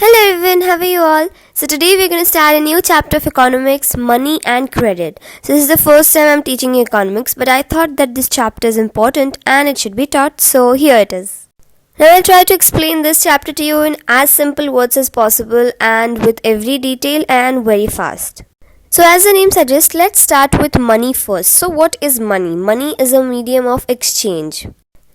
Hello everyone, how are you all? So today we're going to start a new chapter of economics, money and credit. So this is the first time I'm teaching you economics, but I thought that this chapter is important and it should be taught, so here it is. Now I'll try to explain this chapter to you in as simple words as possible and with every detail and very fast. So as the name suggests, let's start with money first. So what is money? Money is a medium of exchange.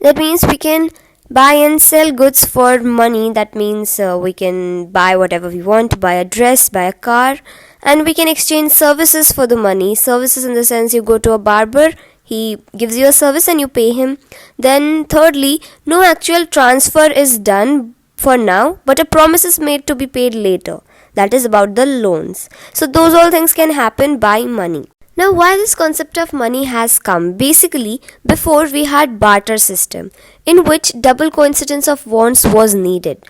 That means we can buy and sell goods for money. That means we can buy whatever we want, buy a dress, buy a car, and we can exchange services for the money. Services in the sense you go to a barber, he gives you a service and you pay him. Then thirdly, no actual transfer is done for now, but a promise is made to be paid later. That is about the loans. So those all things can happen by money. Now why this concept of money has come? Basically, before we had barter system in which double coincidence of wants was needed.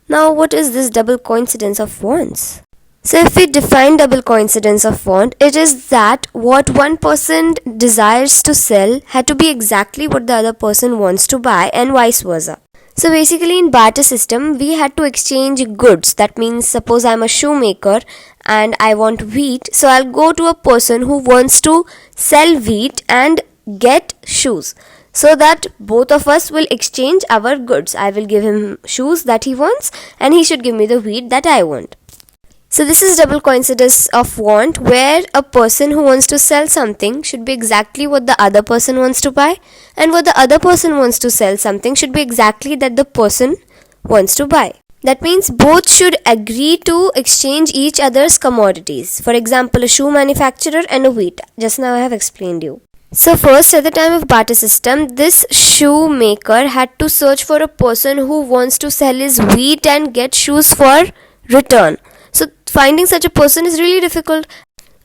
Now what is this double coincidence of wants? So if we define double coincidence of want, it is that what one person desires to sell had to be exactly what the other person wants to buy and vice versa. So basically in barter system, we had to exchange goods. That means suppose I'm a shoemaker and I want wheat. So I'll go to a person who wants to sell wheat and get shoes. So that both of us will exchange our goods. I will give him shoes that he wants and he should give me the wheat that I want. So this is double coincidence of want, where a person who wants to sell something should be exactly what the other person wants to buy, and what the other person wants to sell something should be exactly that the person wants to buy. That means both should agree to exchange each other's commodities. For example, a shoe manufacturer and a wheat. Just now I have explained you. So first, at the time of barter system, this shoemaker had to search for a person who wants to sell his wheat and get shoes for return. So finding such a person is really difficult.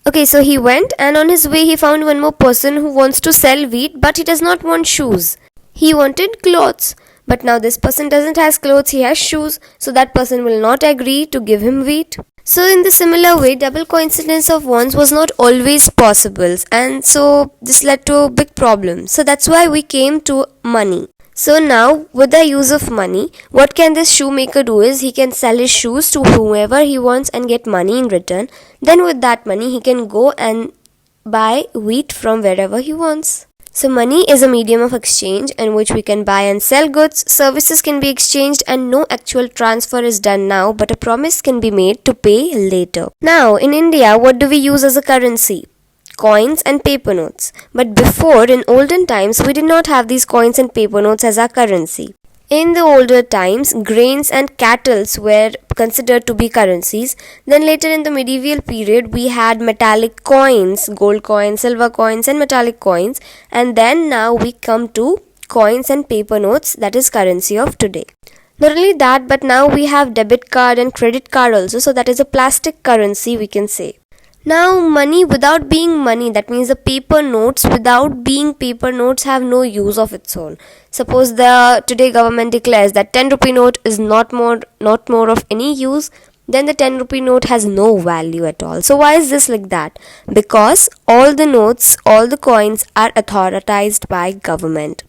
Okay, so he went and on his way he found one more person who wants to sell wheat, but he does not want shoes. He wanted clothes. But now this person doesn't have clothes, he has shoes. So that person will not agree to give him wheat. So in the similar way, double coincidence of wants was not always possible. And so this led to a big problem. So that's why we came to money. So now, with the use of money, what can this shoemaker do is he can sell his shoes to whoever he wants and get money in return. Then with that money, he can go and buy wheat from wherever he wants. So money is a medium of exchange in which we can buy and sell goods, services can be exchanged and no actual transfer is done now, but a promise can be made to pay later. Now, in India, what do we use as a currency? Coins and paper notes. But before, in olden times, we did not have these coins and paper notes as our currency. In the older times, grains and cattle were considered to be currencies. Then later in the medieval period, we had metallic coins, gold coins, silver coins and metallic coins. And then now we come to coins and paper notes, that is currency of today. Not only that, but now we have debit card and credit card also. So that is a plastic currency, we can say. Now money without being money, that means the paper notes without being paper notes have no use of its own. Suppose the today government declares that 10 rupee note is not more of any use, then the 10 rupee note has no value at all. So why is this like that? Because all the notes, all the coins are authorized by government.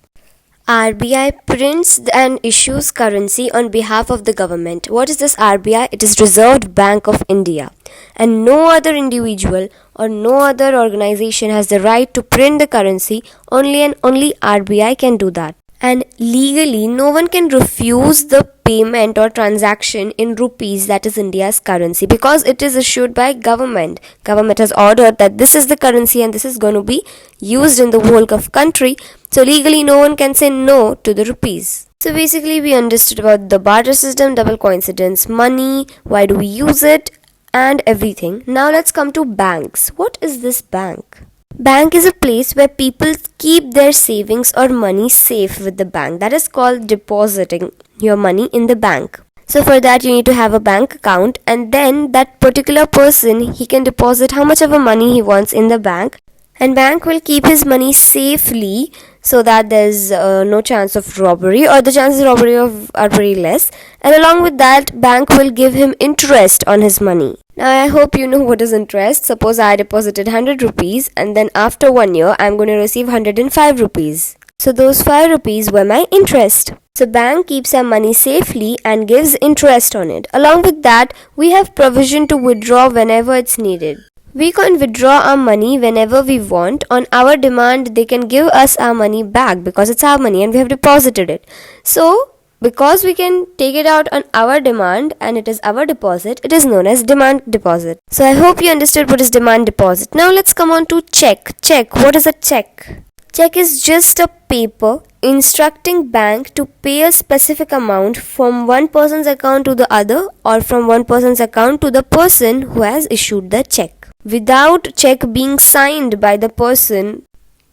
RBI prints and issues currency on behalf of the government. What is this RBI? It is Reserve Bank of India. And no other individual or no other organization has the right to print the currency. Only RBI can do that. And legally, no one can refuse the payment or transaction in rupees, that is India's currency, because it is issued by government. Government has ordered that this is the currency and this is going to be used in the whole of country. So legally, no one can say no to the rupees. So basically, we understood about the barter system, double coincidence, money, why do we use it, and everything. Now let's come to banks. What is this bank? Bank is a place where people keep their savings or money safe with the bank. That is called depositing your money in the bank. So for that you need to have a bank account, and then that particular person, he can deposit how much of a money he wants in the bank, and bank will keep his money safely so that there's no chance of robbery, or the chances of robbery are very less. And along with that, bank will give him interest on his money. Now I hope you know what is interest. Suppose I deposited 100 rupees and then after 1 year I'm going to receive 105 rupees. So those 5 rupees were my interest. So bank keeps our money safely and gives interest on it. Along with that, we have provision to withdraw whenever it's needed. We can withdraw our money whenever we want. On our demand, they can give us our money back because it's our money and we have deposited it. So, because we can take it out on our demand and it is our deposit, it is known as demand deposit. So, I hope you understood what is demand deposit. Now, let's come on to check. Check. What is a check? Check is just a paper instructing bank to pay a specific amount from one person's account to the other or from one person's account to the person who has issued the check. Without check being signed by the person,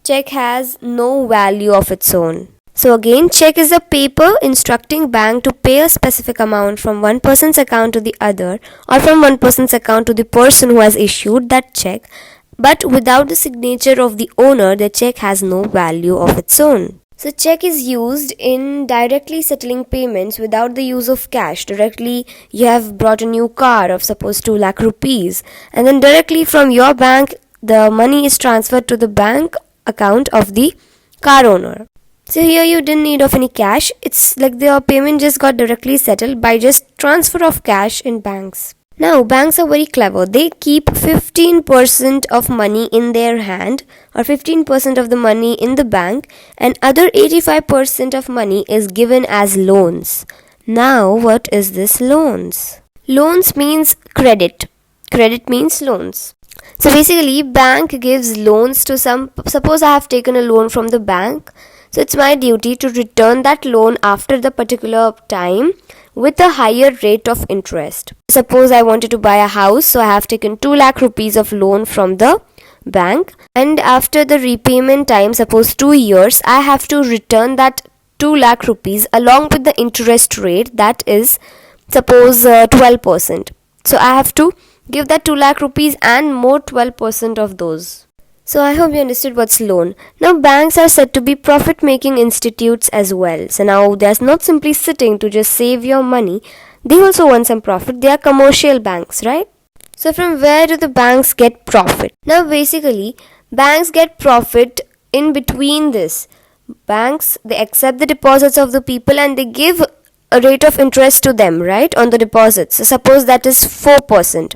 check has no value of its own. So again, check is a paper instructing bank to pay a specific amount from one person's account to the other or from one person's account to the person who has issued that check. But without the signature of the owner, the check has no value of its own. So check is used in directly settling payments without the use of cash. Directly you have brought a new car of suppose 2 lakh rupees and then directly from your bank the money is transferred to the bank account of the car owner. So here you didn't need of any cash. It's like the payment just got directly settled by just transfer of cash in banks. Now, banks are very clever. They keep 15% of money in their hand or 15% of the money in the bank and other 85% of money is given as loans. Now, what is this loans? Loans means credit. Credit means loans. So basically, bank gives loans to suppose I have taken a loan from the bank. So it's my duty to return that loan after the particular time with a higher rate of interest. Suppose I wanted to buy a house, so I have taken 2 lakh rupees of loan from the bank and after the repayment time, suppose 2 years, I have to return that 2 lakh rupees along with the interest rate that is suppose 12%. So I have to give that 2 lakh rupees and more 12% of those. So I hope you understood what's loan. Now banks are said to be profit-making institutes as well. So now they're not simply sitting to just save your money. They also want some profit. They are commercial banks, right? So from where do the banks get profit? Now basically, banks get profit in between this. Banks, they accept the deposits of the people and they give a rate of interest to them, right, on the deposits. So suppose that is 4%.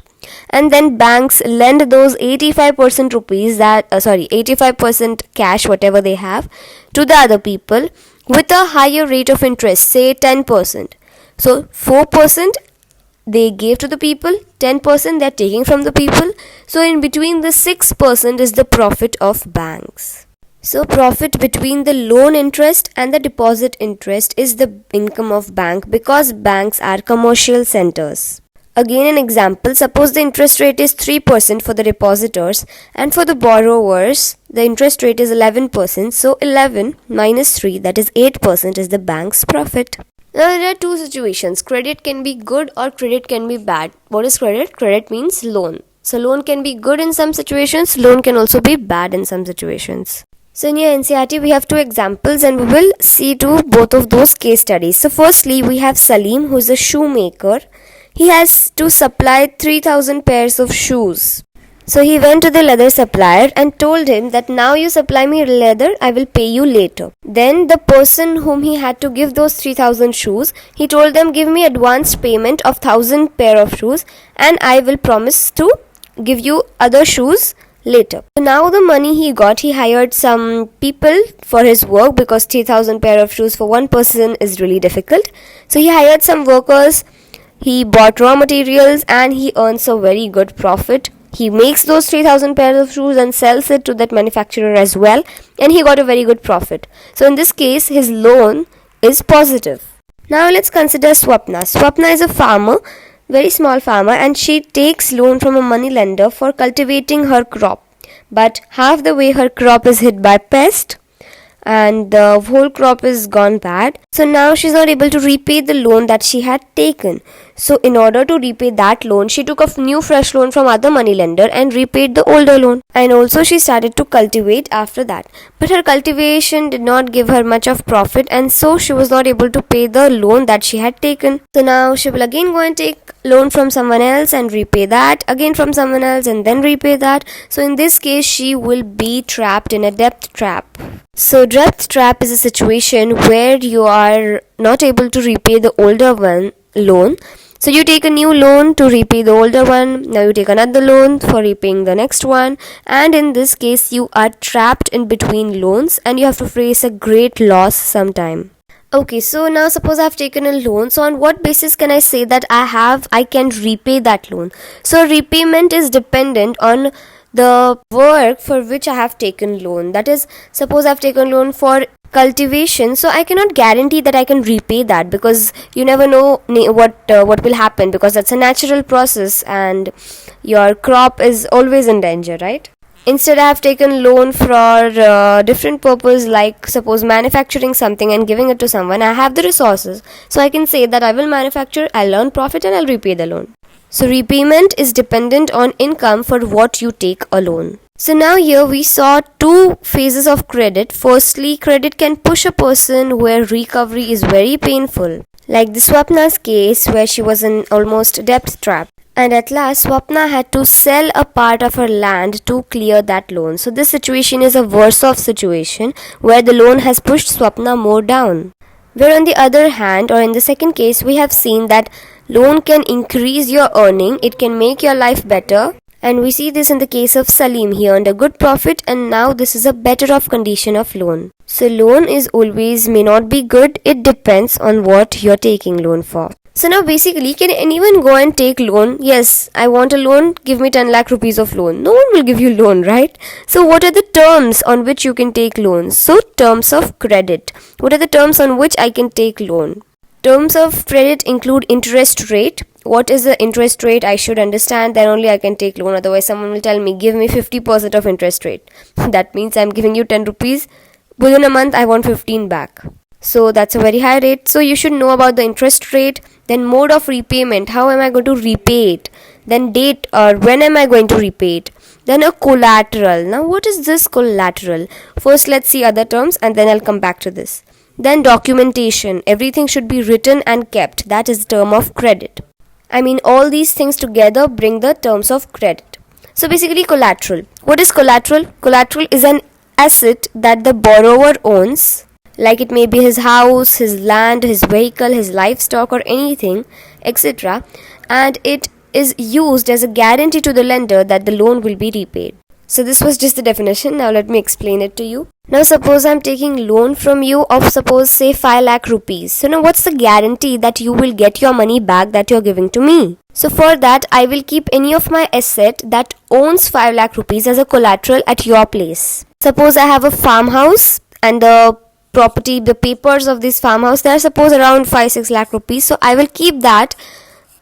And then banks lend those 85% rupees 85% cash, whatever they have, to the other people with a higher rate of interest, say 10%. So 4% they gave to the people, 10% they are taking from the people. So in between the 6% is the profit of banks. So profit between the loan interest and the deposit interest is the income of bank because banks are commercial centers. Again an example, suppose the interest rate is 3% for the depositors and for the borrowers the interest rate is 11%. So 11 minus 3 that is 8% is the bank's profit. Now there are two situations. Credit can be good or credit can be bad. What is credit? Credit means loan. So loan can be good in some situations, loan can also be bad in some situations. So in your NCERT we have two examples and we will see to both of those case studies. So firstly we have Salim who is a shoemaker. He has to supply 3000 pairs of shoes. So he went to the leather supplier and told him that now you supply me leather, I will pay you later. Then the person whom he had to give those 3000 shoes, he told them give me advance payment of 1000 pair of shoes and I will promise to give you other shoes later. So now the money he got, he hired some people for his work because 3000 pair of shoes for one person is really difficult. So he hired some workers. He bought raw materials and he earns a very good profit. He makes those 3000 pairs of shoes and sells it to that manufacturer as well and he got a very good profit. So in this case his loan is positive. Now let's consider Swapna. Swapna is a farmer, very small farmer, and she takes loan from a money lender for cultivating her crop. But half the way her crop is hit by pest and the whole crop is gone bad. So now she's not able to repay the loan that she had taken. So in order to repay that loan, she took a new fresh loan from other money lender and repaid the older loan. And also she started to cultivate after that. But her cultivation did not give her much of profit and so she was not able to pay the loan that she had taken. So now she will again go and take loan from someone else and repay that, again from someone else and then repay that. So in this case she will be trapped in a debt trap. So debt trap is a situation where you are not able to repay the older one loan. So you take a new loan to repay the older one, now you take another loan for repaying the next one, and in this case you are trapped in between loans and you have to face a great loss sometime. Okay, so now suppose I've taken a loan. So on what basis can I say that I can repay that loan? So repayment is dependent on the work for which I have taken loan. That is, suppose I've taken loan for cultivation, so I cannot guarantee that I can repay that, because you never know what will happen, because that's a natural process and your crop is always in danger, right? Instead, I have taken loan for different purpose, like suppose manufacturing something and giving it to someone. I have the resources, so I can say that I will manufacture, I'll earn profit and I'll repay the loan. So repayment is dependent on income for what you take a loan. So now here we saw two phases of credit. Firstly, credit can push a person where recovery is very painful, like the Swapna's case where she was in almost debt trap. And at last, Swapna had to sell a part of her land to clear that loan. So this situation is a worse off situation where the loan has pushed Swapna more down. Where on the other hand, or in the second case, we have seen that loan can increase your earning, it can make your life better. And we see this in the case of Salim. He earned a good profit and now this is a better off condition of loan. So loan is always may not be good, it depends on what you're taking loan for. So now basically, can anyone go and take loan? Yes, I want a loan, give me 10 lakh rupees of loan. No one will give you loan, right? So what are the terms on which you can take loans? So terms of credit. What are the terms on which I can take loan? Terms of credit include interest rate. What is the interest rate? I should understand, then only I can take loan. Otherwise someone will tell me, give me 50% of interest rate. That means I'm giving you 10 rupees. Within a month I want 15 back. So that's a very high rate. So you should know about the interest rate. Then mode of repayment. How am I going to repay it? Then date, or when am I going to repay it? Then a collateral. Now what is this collateral? First let's see other terms and then I'll come back to this. Then documentation. Everything should be written and kept. That is the term of credit. I mean, all these things together bring the terms of credit. So basically collateral. What is collateral? Collateral is an asset that the borrower owns, like it may be his house, his land, his vehicle, his livestock or anything, etc. And it is used as a guarantee to the lender that the loan will be repaid. So this was just the definition. Now let me explain it to you. Now suppose I'm taking loan from you of suppose say 5 lakh rupees. So now what's the guarantee that you will get your money back that you're giving to me? So for that I will keep any of my asset that owns 5 lakh rupees as a collateral at your place. Suppose I have a farmhouse and the property, the papers of this farmhouse, they are suppose around 5-6 lakh rupees. So I will keep that.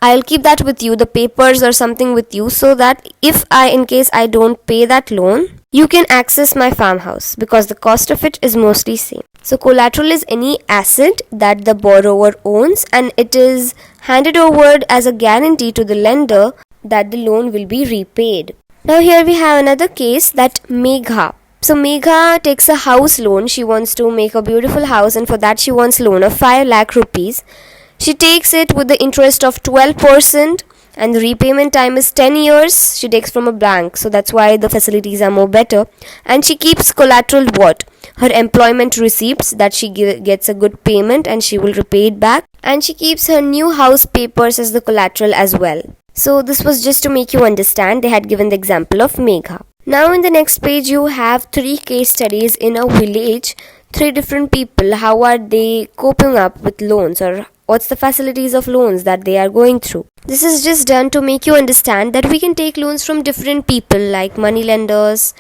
I'll keep that with you, the papers or something with you, so that if in case I don't pay that loan, you can access my farmhouse because the cost of it is mostly same. So collateral is any asset that the borrower owns and it is handed over as a guarantee to the lender that the loan will be repaid. Now here we have another case, that Megha. So Megha takes a house loan. She wants to make a beautiful house and for that she wants loan of 5 lakh rupees. She takes it with the interest of 12% and the repayment time is 10 years. She takes from a bank, so that's why the facilities are more better. And she keeps collateral what? Her employment receipts, that she gets a good payment and she will repay it back. And she keeps her new house papers as the collateral as well. So this was just to make you understand. They had given the example of Megha. Now in the next page you have 3 case studies in a village. 3 different people, how are they coping up with loans, or what's the facilities of loans that they are going through. This is just done to make you understand that we can take loans from different people like money lenders,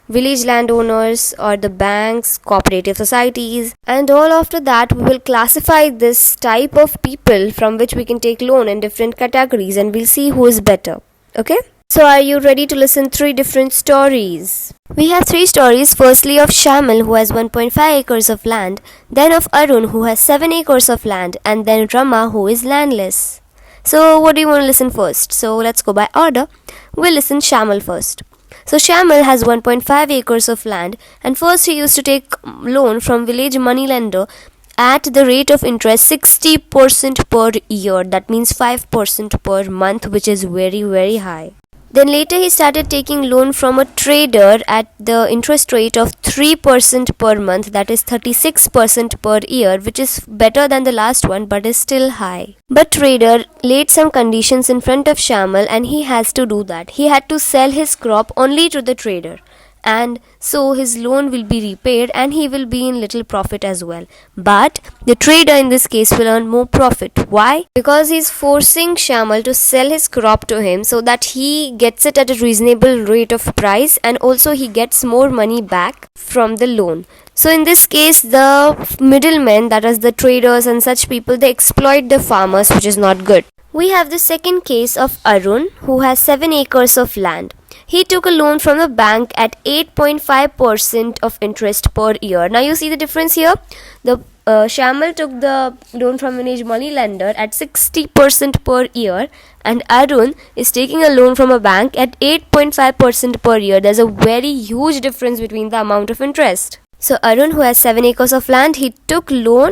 village landowners, or the banks, cooperative societies, and all after that we will classify this type of people from which we can take loan in different categories and we'll see who is better. Okay? So are you ready to listen 3 different stories? We have 3 stories. Firstly of Shamal, who has 1.5 acres of land, then of Arun, who has 7 acres of land, and then Rama, who is landless. So what do you want to listen first? So let's go by order. We'll listen Shamal first. So Shamal has 1.5 acres of land and first he used to take loan from village money lender at the rate of interest 60% per year. That means 5% per month, which is very, very high. Then later he started taking loan from a trader at the interest rate of 3% per month, that is 36% per year, which is better than the last one but is still high. But trader laid some conditions in front of Shamal and he has to do that. He had to sell his crop only to the trader, and so his loan will be repaid and he will be in little profit as well. But the trader in this case will earn more profit. Why? Because he's forcing Shamal to sell his crop to him so that he gets it at a reasonable rate of price, and also he gets more money back from the loan. So in this case, the middlemen, that is the traders and such people, they exploit the farmers, which is not good. We have the second case of Arun, who has 7 acres of land. He took a loan from the bank at 8.5% of interest per year. Now you see the difference here. The Shamal took the loan from an money lender at 60% per year, and Arun is taking a loan from a bank at 8.5% per year. There's a very huge difference between the amount of interest. So Arun, who has 7 acres of land, he took loan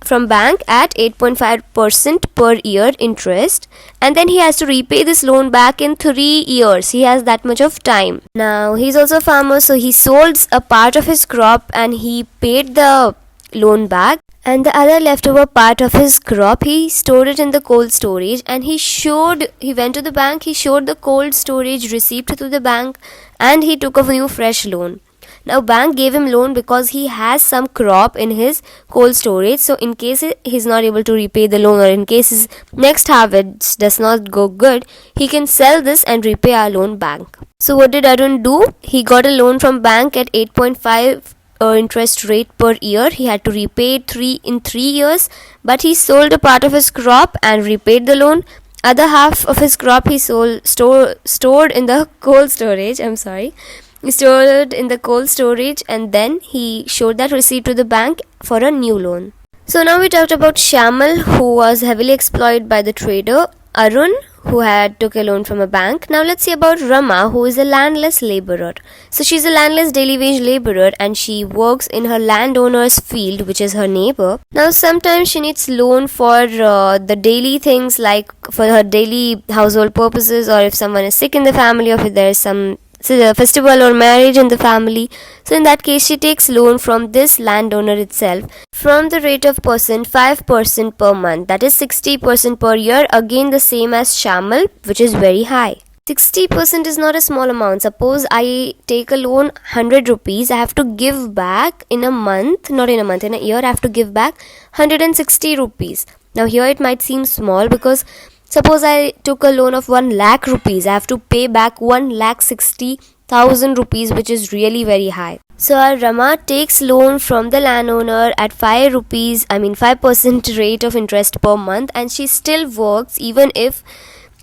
from bank at 8.5% per year interest, and then he has to repay this loan back in 3 years. He has that much of time. Now he's also a farmer, so he sold a part of his crop and he paid the loan back, and the other leftover part of his crop he stored it in the cold storage, and he went to the bank, he showed the cold storage receipt to the bank, and he took a new fresh loan. Now bank gave him loan because he has some crop in his cold storage, so in case he's not able to repay the loan, or in case his next harvest does not go good, he can sell this and repay our loan bank. So what did Arun do? He got a loan from bank at 8.5 interest rate per year. He had to repay it in 3 years, but he sold a part of his crop and repaid the loan. Other half of his crop he stored in the cold storage. He stored it in the cold storage, and then he showed that receipt to the bank for a new loan. So now we talked about Shamal, who was heavily exploited by the trader, Arun, who had took a loan from a bank. Now let's see about Rama, who is a landless laborer. So she's a landless daily wage laborer and she works in her landowner's field, which is her neighbor. Now sometimes she needs loan for the daily things, like for her daily household purposes, or if someone is sick in the family, or if there is some festival or marriage in the family. So in that case she takes loan from this landowner itself from the rate of 5% per month, that is 60% per year, again the same as Shamal, which is very high. 60% is not a small amount. Suppose I take a loan 100 rupees, I have to give back in a year I have to give back 160 rupees. Now here it might seem small, because suppose I took a loan of 1 lakh rupees, I have to pay back 1,60,000 rupees, which is really very high. So our Rama takes loan from the landowner at 5% rate of interest per month, and she still works. Even if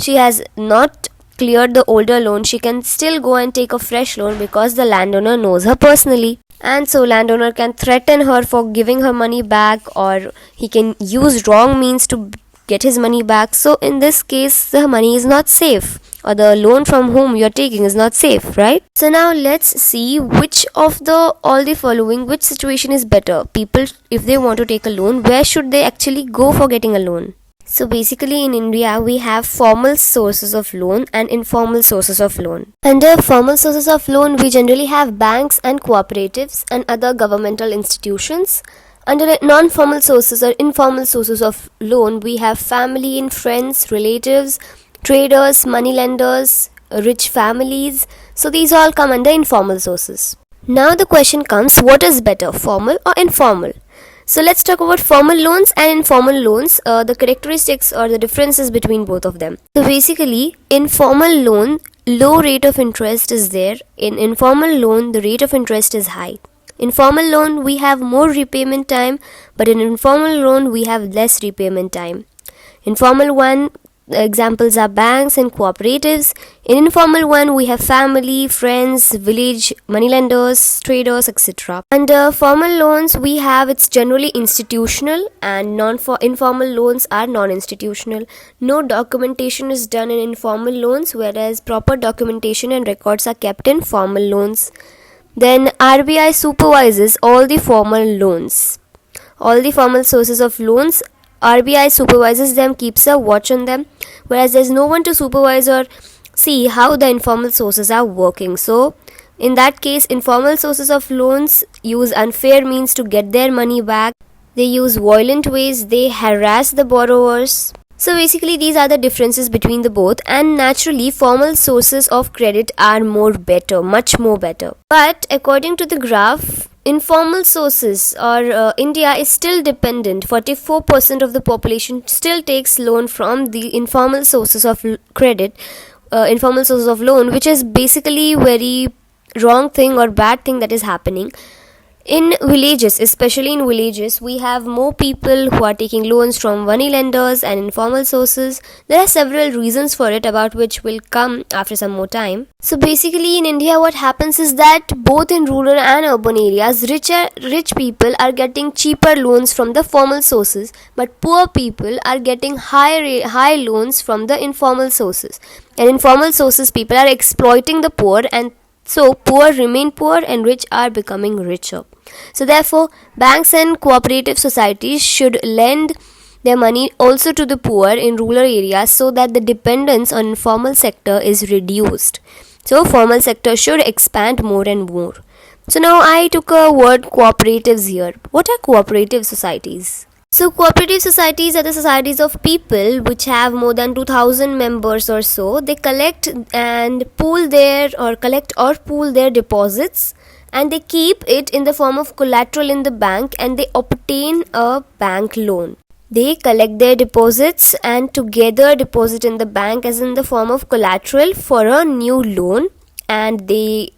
she has not cleared the older loan, she can still go and take a fresh loan because the landowner knows her personally. And so landowner can threaten her for giving her money back, or he can use wrong means to get his money back. So in this case the money is not safe, or the loan from whom you're taking is not safe, right? So now let's see which of all the following, which situation is better. People, if they want to take a loan, where should they actually go for getting a loan? So basically in India we have formal sources of loan and informal sources of loan. Under formal sources of loan we generally have banks and cooperatives and other governmental institutions. Under non-formal sources or informal sources of loan, we have family and friends, relatives, traders, money lenders, rich families. So these all come under informal sources. Now the question comes, what is better, formal or informal? So let's talk about formal loans and informal loans, the characteristics or the differences between both of them. So basically, informal loan, low rate of interest is there. In informal loan, the rate of interest is high. In formal loan, we have more repayment time, but in informal loan, we have less repayment time. In formal one, examples are banks and cooperatives. In informal one, we have family, friends, village, moneylenders, traders, etc. Under formal loans, it's generally institutional, and informal loans are non-institutional. No documentation is done in informal loans, whereas proper documentation and records are kept in formal loans. Then RBI supervises all the formal loans. All the formal sources of loans, RBI supervises them, keeps a watch on them, whereas there's no one to supervise or see how the informal sources are working. So in that case, informal sources of loans use unfair means to get their money back. They use violent ways, they harass the borrowers. So basically these are the differences between the both, and naturally formal sources of credit are much more better. But according to the graph, informal sources or India is still dependent. 44% of the population still takes loan from the informal sources of credit, informal sources of loan, which is basically very wrong thing or bad thing that is happening. In villages, especially in villages, we have more people who are taking loans from money lenders and informal sources. There are several reasons for it, about which will come after some more time. So basically in India what happens is that both in rural and urban areas, rich people are getting cheaper loans from the formal sources, but poor people are getting high loans from the informal sources. And informal sources people are exploiting the poor, and so poor remain poor and rich are becoming richer. So therefore, banks and cooperative societies should lend their money also to the poor in rural areas, so that the dependence on informal sector is reduced. So formal sector should expand more and more. So now I took a word cooperatives here. What are cooperative societies? So cooperative societies are the societies of people which have more than 2000 members or so. They collect or pool their deposits, and they keep it in the form of collateral in the bank, and they obtain a bank loan. They collect their deposits and together deposit in the bank as in the form of collateral for a new loan, and they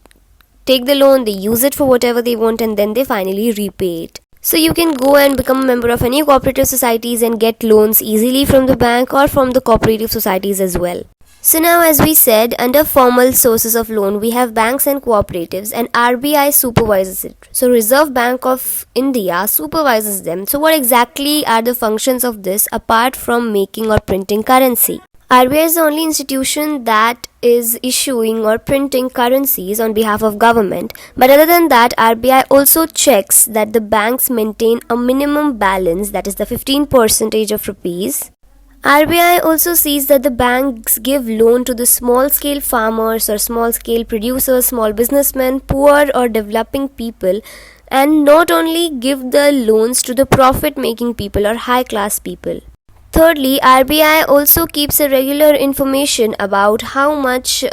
take the loan, they use it for whatever they want, and then they finally repay it. So you can go and become a member of any cooperative societies and get loans easily from the bank or from the cooperative societies as well. So now, as we said, under formal sources of loan, we have banks and cooperatives, and RBI supervises it. So Reserve Bank of India supervises them. So what exactly are the functions of this apart from making or printing currency? RBI is the only institution that is issuing or printing currencies on behalf of government. But other than that, RBI also checks that the banks maintain a minimum balance, that is the 15% of rupees. RBI also sees that the banks give loan to the small scale farmers or small scale producers, small businessmen, poor or developing people, and not only give the loans to the profit making people or high class people. Thirdly, RBI also keeps a regular information about how much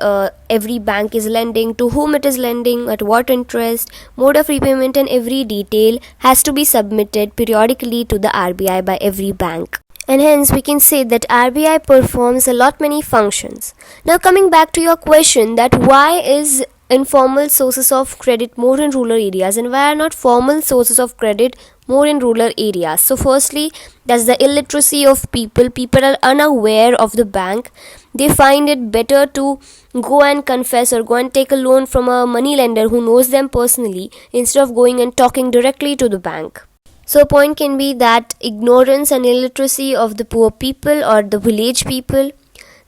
every bank is lending, to whom it is lending, at what interest, mode of repayment, and every detail has to be submitted periodically to the RBI by every bank. And hence we can say that RBI performs a lot many functions. Now coming back to your question that why is informal sources of credit more in rural areas and why are not formal sources of credit more in rural areas? So firstly, that's the illiteracy of people. People are unaware of the bank. They find it better to go and confess or go and take a loan from a money lender who knows them personally instead of going and talking directly to the bank. So a point can be that ignorance and illiteracy of the poor people or the village people.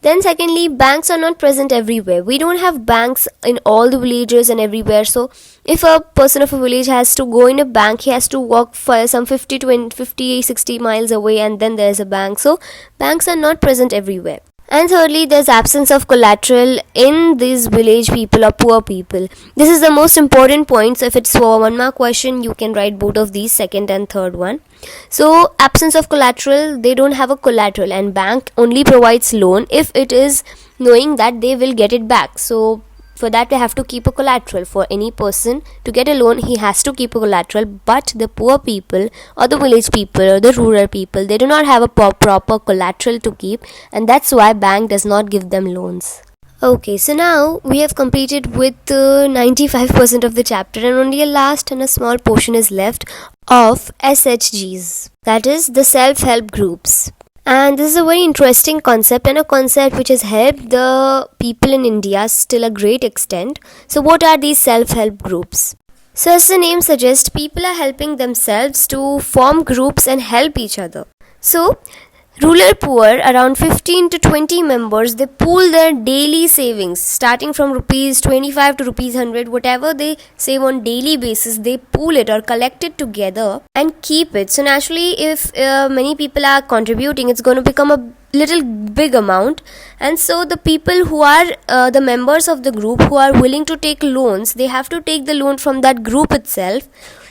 Then secondly, banks are not present everywhere. We don't have banks in all the villages and everywhere. So if a person of a village has to go in a bank, he has to walk for some 50-60 miles away, and then there's a bank. So banks are not present everywhere. And thirdly, there's absence of collateral in these village people or poor people. This is the most important point. So if it's for 1 mark question, you can write both of these, second and third one. So absence of collateral, they don't have a collateral, and bank only provides loan if it is knowing that they will get it back. So for that they have to keep a collateral. For any person to get a loan, he has to keep a collateral, but the poor people or the village people or the rural people, they do not have a proper collateral to keep, and that's why bank does not give them loans. Okay, so now we have completed with 95% of the chapter, and only a last and a small portion is left of SHGs, that is the self-help groups. And this is a very interesting concept, and a concept which has helped the people in India till a great extent. So what are these self-help groups? So as the name suggests, people are helping themselves to form groups and help each other. So Rural poor, around 15 to 20 members, they pool their daily savings starting from rupees 25 to rupees 100, whatever they save on daily basis, they pool it or collect it together and keep it. So naturally, if many people are contributing, it's going to become a little big amount, and so the people who are the members of the group who are willing to take loans, they have to take the loan from that group itself,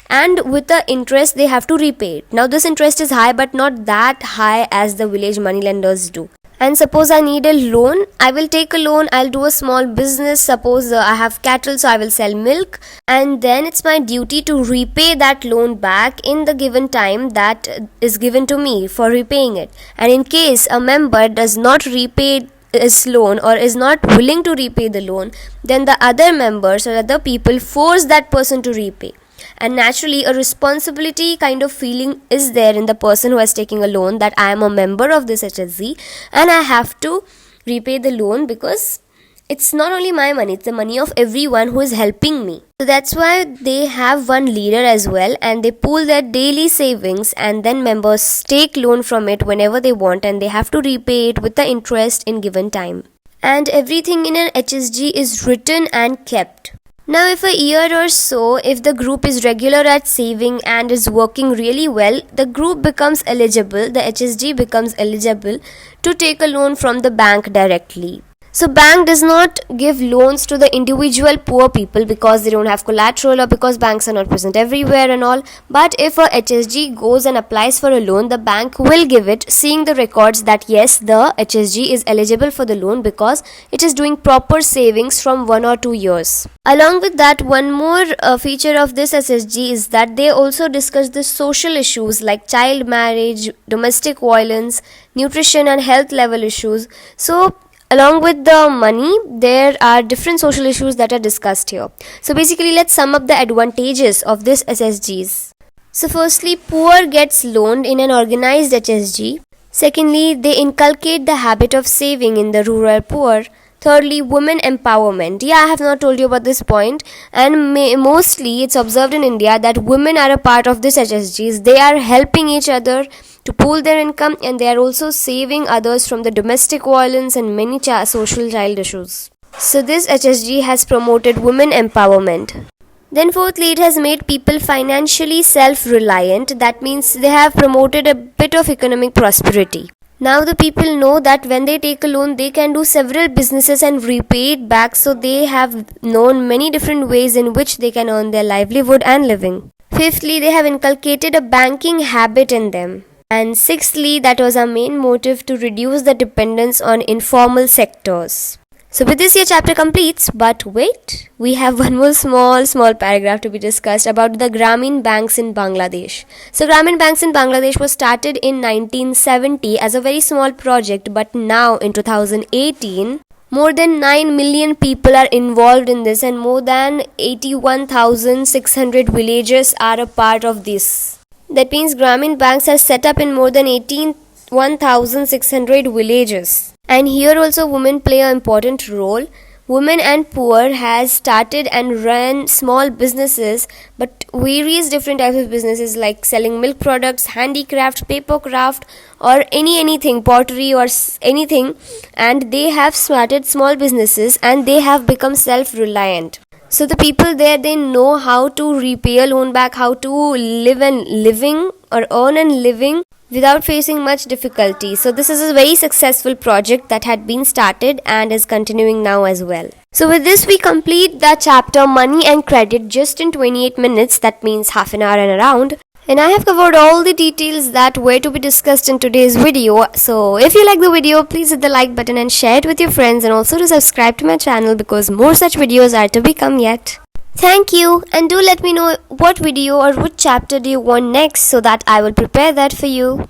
and with the interest they have to repay it. Now this interest is high, but not that high as the village moneylenders do. And suppose I need a loan, I will take a loan, I'll do a small business. Suppose I have cattle, so I will sell milk, and then it's my duty to repay that loan back in the given time that is given to me for repaying it. And in case a member does not repay his loan or is not willing to repay the loan, then the other members or other people force that person to repay. And naturally, a responsibility kind of feeling is there in the person who is taking a loan, that I am a member of this HSG and I have to repay the loan, because it's not only my money, it's the money of everyone who is helping me. So that's why they have one leader as well, and they pool their daily savings, and then members take loan from it whenever they want, and they have to repay it with the interest in given time. And everything in an HSG is written and kept. Now if a year or so, if the group is regular at saving and is working really well, the group becomes eligible, the HSG becomes eligible to take a loan from the bank directly. So bank does not give loans to the individual poor people because they don't have collateral or because banks are not present everywhere and all. But if a HSG goes and applies for a loan, the bank will give it, seeing the records that yes, the HSG is eligible for the loan because it is doing proper savings from 1 or 2 years. Along with that, one more feature of this HSG is that they also discuss the social issues like child marriage, domestic violence, nutrition and health level issues. So along with the money, there are different social issues that are discussed here. So basically, let's sum up the advantages of this HSGs. So firstly, poor gets loaned in an organized HSG. Secondly, they inculcate the habit of saving in the rural poor. Thirdly, women empowerment. Yeah, I have not told you about this point. And mostly it's observed in India that women are a part of this HSGs. They are helping each other to pool their income, and they are also saving others from the domestic violence and many social child issues. So this HSG has promoted women empowerment. Then fourthly, it has made people financially self-reliant. That means they have promoted a bit of economic prosperity. Now the people know that when they take a loan, they can do several businesses and repay it back. So they have known many different ways in which they can earn their livelihood and living. Fifthly, they have inculcated a banking habit in them. And sixthly, that was our main motive, to reduce the dependence on informal sectors. So with this, your chapter completes. But wait, we have one more small paragraph to be discussed about the Grameen banks in Bangladesh. So Grameen banks in Bangladesh was started in 1970 as a very small project, but now in 2018, more than 9 million people are involved in this, and more than 81,600 villages are a part of this. That means Grameen banks are set up in more than 1,600 villages. And here also women play an important role. Women and Poor has started and run small businesses, but various different types of businesses like selling milk products, handicraft, paper craft, or anything, pottery or anything. And they have started small businesses and they have become self-reliant. So the people there, they know how to repay a loan back, how to live and living or earn and living without facing much difficulty. So this is a very successful project that had been started and is continuing now as well. So with this, we complete the chapter Money and Credit just in 28 minutes. That means half an hour and around. And I have covered all the details that were to be discussed in today's video. So if you like the video, please hit the like button and share it with your friends, and also to subscribe to my channel because more such videos are to become yet. Thank you, and do let me know what video or which chapter do you want next so that I will prepare that for you.